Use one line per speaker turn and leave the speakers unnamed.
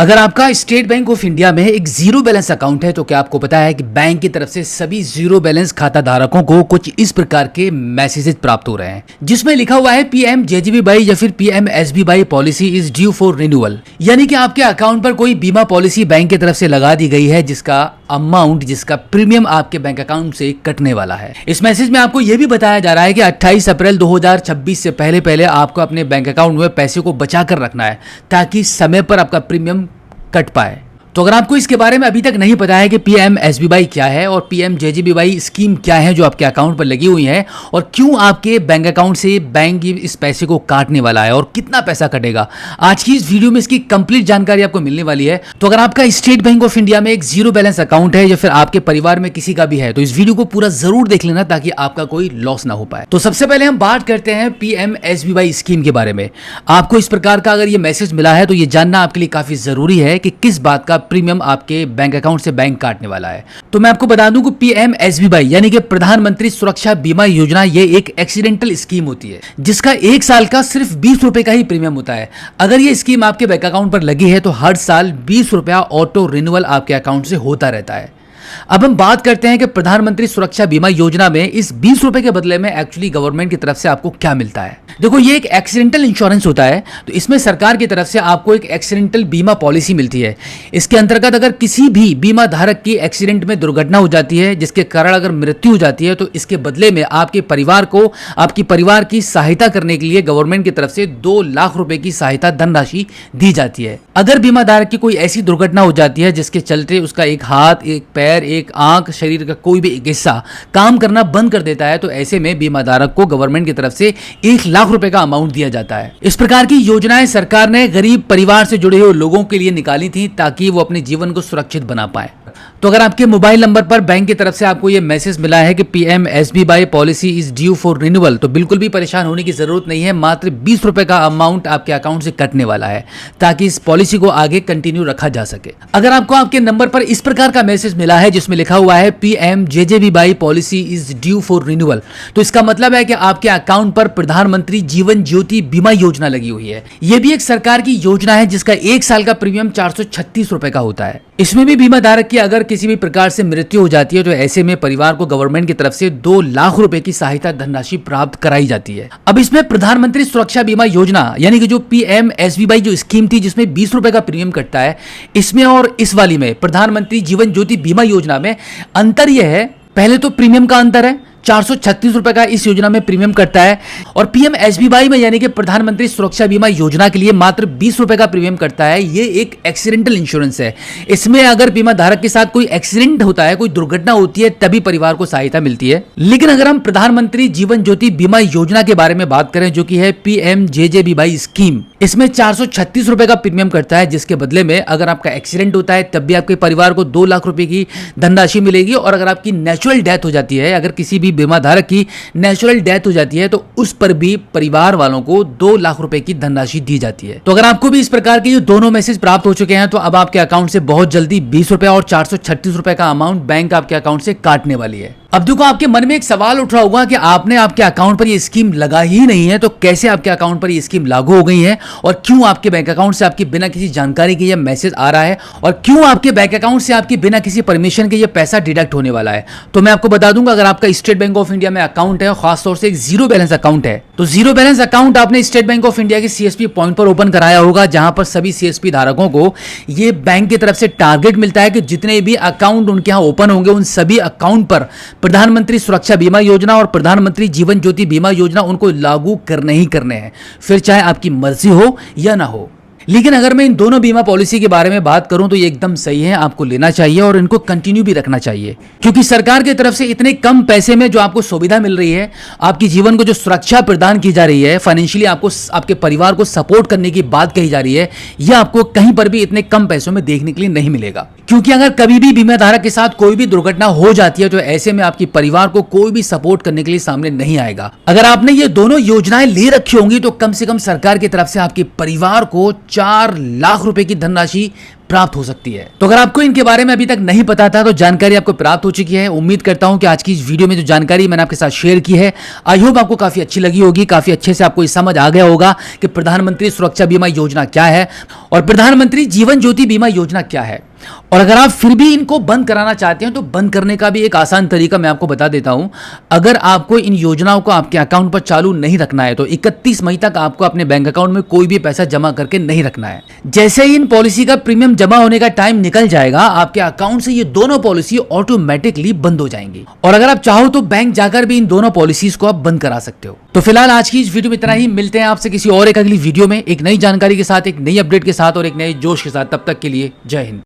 अगर आपका state bank of India में एक जीरो बैलेंस अकाउंट है तो क्या आपको पता है कि बैंक की तरफ से सभी जीरो बैलेंस खाता धारकों को कुछ इस प्रकार के मैसेजेस प्राप्त हो रहे हैं जिसमें लिखा हुआ है PMJJBY या फिर PMSBY policy is due for renewal. यानी कि आपके अकाउंट पर कोई बीमा पॉलिसी बैंक की तरफ से लगा दी गई है जिसका अमाउंट, जिसका प्रीमियम आपके बैंक अकाउंट से कटने वाला है। इस मैसेज में आपको यह भी बताया जा रहा है कि 28 अप्रैल 2026 से पहले आपको अपने बैंक अकाउंट में पैसे को बचा कर रखना है ताकि समय पर आपका प्रीमियम कट पाए। तो अगर आपको इसके बारे में अभी तक नहीं पता है कि PMSBY क्या है और PMJJBY स्कीम क्या है जो आपके अकाउंट पर लगी हुई है और क्यों आपके बैंक अकाउंट से बैंक इस पैसे को काटने वाला है और कितना पैसा कटेगा, आज की इस वीडियो में इसकी कंप्लीट जानकारी आपको मिलने वाली है। तो अगर आपका स्टेट बैंक ऑफ इंडिया में एक जीरो बैलेंस अकाउंट है या फिर आपके परिवार में किसी का भी है तो इस वीडियो को पूरा जरूर देख लेना ताकि आपका कोई लॉस ना हो पाए। तो सबसे पहले हम बात करते हैं PMSBY स्कीम के बारे में। आपको इस प्रकार का अगर ये मैसेज मिला है तो ये जानना आपके लिए काफी जरूरी है कि किस बात का प्रीमियम आपके बैंक अकाउंट से बैंक काटने वाला है। तो मैं आपको बता दूं कि PMSBY यानी कि प्रधानमंत्री सुरक्षा बीमा योजना ये एक एक्सीडेंटल स्कीम होती है जिसका एक साल का सिर्फ 20 रुपए का ही प्रीमियम होता है। अगर ये स्कीम आपके बैंक अकाउंट पर लगी है तो हर साल 20 रुपया ऑटो रिन्यूअल आपके अकाउंट से होता रहता है। अब हम बात करते हैं कि प्रधानमंत्री सुरक्षा बीमा योजना में इस 20 रुपए के बदले में एक्चुअली गवर्नमेंट की तरफ से आपको क्या मिलता है। देखो, ये एक एक्सीडेंटल इंश्योरेंस होता है तो इसमें सरकार की तरफ से आपको एक एक्सीडेंटल बीमा पॉलिसी मिलती है। इसके अंतर्गत अगर किसी भी बीमा धारक की एक्सीडेंट में दुर्घटना हो जाती है जिसके कारण अगर मृत्यु हो जाती है तो इसके बदले में आपके परिवार को, आपकी परिवार की सहायता करने के लिए गवर्नमेंट की तरफ से 2 लाख रुपए की सहायता धनराशि दी जाती है। अगर बीमा धारक की कोई ऐसी दुर्घटना हो जाती है जिसके चलते उसका एक हाथ, एक पैर, एक आंख, शरीर का कोई भी एक हिस्सा काम करना बंद कर देता है तो ऐसे में बीमा धारक को गवर्नमेंट की तरफ से 1 लाख रुपए का अमाउंट दिया जाता है। इस प्रकार की योजनाएं सरकार ने गरीब परिवार से जुड़े हुए लोगों के लिए निकाली थी ताकि वो अपने जीवन को सुरक्षित बना पाए। तो अगर आपके मोबाइल नंबर पर बैंक की तरफ से आपको यह मैसेज मिला है कि PMSBY policy is due for renewal तो बिल्कुल भी परेशान होने की जरूरत नहीं है। मात्र 20 रुपए का अमाउंट आपके अकाउंट से कटने वाला है ताकि इस पॉलिसी को आगे कंटिन्यू रखा जा सके। अगर आपको आपके नंबर पर इस प्रकार का मैसेज मिला है जिसमें लिखा हुआ है PMJJBY policy is due for renewal तो इसका मतलब है कि आपके अकाउंट पर प्रधानमंत्री जीवन ज्योति बीमा योजना लगी हुई है। यह भी एक सरकार की योजना है जिसका एक साल का प्रीमियम 436 रुपए का होता है। इसमें भी बीमा धारक की अगर किसी भी प्रकार से मृत्यु हो जाती है तो ऐसे में परिवार को गवर्नमेंट की तरफ से 2 लाख रुपए की सहायता धनराशि प्राप्त कराई जाती है। अब इसमें प्रधानमंत्री सुरक्षा बीमा योजना यानी कि जो PMSBY जो स्कीम थी जिसमें 20 रुपए का प्रीमियम कटता है, इसमें और इस वाली में प्रधानमंत्री जीवन ज्योति बीमा योजना में अंतर यह है, पहले तो प्रीमियम का अंतर है, 436 रुपए का इस योजना में प्रीमियम कटता है और PMSBY में यानी कि प्रधानमंत्री सुरक्षा बीमा योजना के लिए मात्र 20 रुपए का प्रीमियम कटता है। ये एक एक्सीडेंटल इंश्योरेंस है। इसमें अगर बीमा धारक के साथ कोई एक्सीडेंट होता है, कोई दुर्घटना होती है तभी परिवार को सहायता मिलती है। लेकिन अगर हम प्रधानमंत्री जीवन ज्योति बीमा योजना के बारे में बात करें जो कि है PMJJBY स्कीम, इसमें 436 रुपए का प्रीमियम कटता है जिसके बदले में अगर आपका एक्सीडेंट होता है तब भी आपके परिवार को 2 लाख रुपए की धनराशि मिलेगी और अगर आपकी नेचुरल डेथ हो जाती है, अगर किसी भी बीमा धारक की नेचुरल डेथ हो जाती है तो उस पर भी परिवार वालों को 2 लाख रुपए की धनराशि दी जाती है। तो अगर आपको भी इस प्रकार के ये दोनों मैसेज प्राप्त हो चुके हैं तो अब आपके अकाउंट से बहुत जल्दी 20 रुपए और 436 रुपए का अमाउंट बैंक आपके अकाउंट से काटने वाली है। अब देखो, आपके मन में एक सवाल उठ रहा होगा कि आपने आपके अकाउंट पर ये स्कीम लगा ही नहीं है तो कैसे आपके अकाउंट पर ये स्कीम लागू हो गई है और क्यों आपके बैंक अकाउंट से आपकी बिना किसी जानकारी के ये मैसेज आ रहा है और क्यों आपके बैंक अकाउंट से आपकी बिना किसी परमिशन के ये पैसा डिडक्ट होने वाला है। तो मैं आपको बता दूंगा, अगर आपका स्टेट बैंक ऑफ इंडिया में अकाउंट है, खासतौर से एक जीरो बैलेंस अकाउंट है, तो जीरो बैलेंस अकाउंट आपने स्टेट बैंक ऑफ इंडिया के CSP पॉइंट पर ओपन कराया होगा जहां पर सभी CSP धारकों को ये बैंक की तरफ से टारगेट मिलता है कि जितने भी अकाउंट उनके यहां ओपन होंगे उन सभी अकाउंट पर प्रधानमंत्री सुरक्षा बीमा योजना और प्रधानमंत्री जीवन ज्योति बीमा योजना उनको लागू करने ही करने हैं, फिर चाहे आपकी मर्जी हो या ना हो। लेकिन अगर मैं इन दोनों बीमा पॉलिसी के बारे में बात करूं तो ये एकदम सही है, आपको लेना चाहिए और इनको कंटिन्यू भी रखना चाहिए क्योंकि सरकार की तरफ से इतने कम पैसे में जो आपको सुविधा मिल रही है, आपकी जीवन को जो सुरक्षा प्रदान की जा रही है, फाइनेंशियली आपको आपके परिवार को सपोर्ट करने की बात कही जा रही है, यह आपको कहीं पर भी इतने कम पैसों में देखने के लिए नहीं मिलेगा। क्योंकि अगर कभी भी बीमा धारक के साथ कोई भी दुर्घटना हो जाती है तो ऐसे में आपके परिवार को कोई भी सपोर्ट करने के लिए सामने नहीं आएगा। अगर आपने ये दोनों योजनाएं ले रखी होंगी तो कम से कम सरकार की तरफ से आपके परिवार को 4 लाख रुपए की धनराशि प्राप्त हो सकती है। तो अगर आपको इनके बारे में अभी तक नहीं पता था तो जानकारी आपको प्राप्त हो चुकी है। उम्मीद करता हूं कि आज की इस वीडियो में जो जानकारी मैंने आपके साथ शेयर की है, आई होप आपको काफी अच्छी लगी होगी, काफी अच्छे से आपको समझ आ गया होगा कि प्रधानमंत्री सुरक्षा बीमा योजना क्या है और प्रधानमंत्री जीवन ज्योति बीमा योजना क्या है। और अगर आप फिर भी इनको बंद कराना चाहते हैं तो बंद करने का भी एक आसान तरीका मैं आपको बता देता हूं। अगर आपको इन योजनाओं को आपके अकाउंट पर चालू नहीं रखना है तो 31 मई तक आपको अपने बैंक अकाउंट में कोई भी पैसा जमा करके नहीं रखना है। जैसे ही इन पॉलिसी का प्रीमियम जमा होने का टाइम निकल जाएगा, आपके अकाउंट से ये दोनों पॉलिसी ऑटोमेटिकली बंद हो जाएंगी। और अगर आप चाहो तो बैंक जाकर भी इन दोनों पॉलिसीज को आप बंद करा सकते हो। तो फिलहाल आज की इस वीडियो में इतना ही। मिलते हैं आपसे किसी और एक अगली वीडियो में एक नई जानकारी के साथ, एक नई अपडेट के साथ और एक नए जोश के साथ। तब तक के लिए जय हिंद।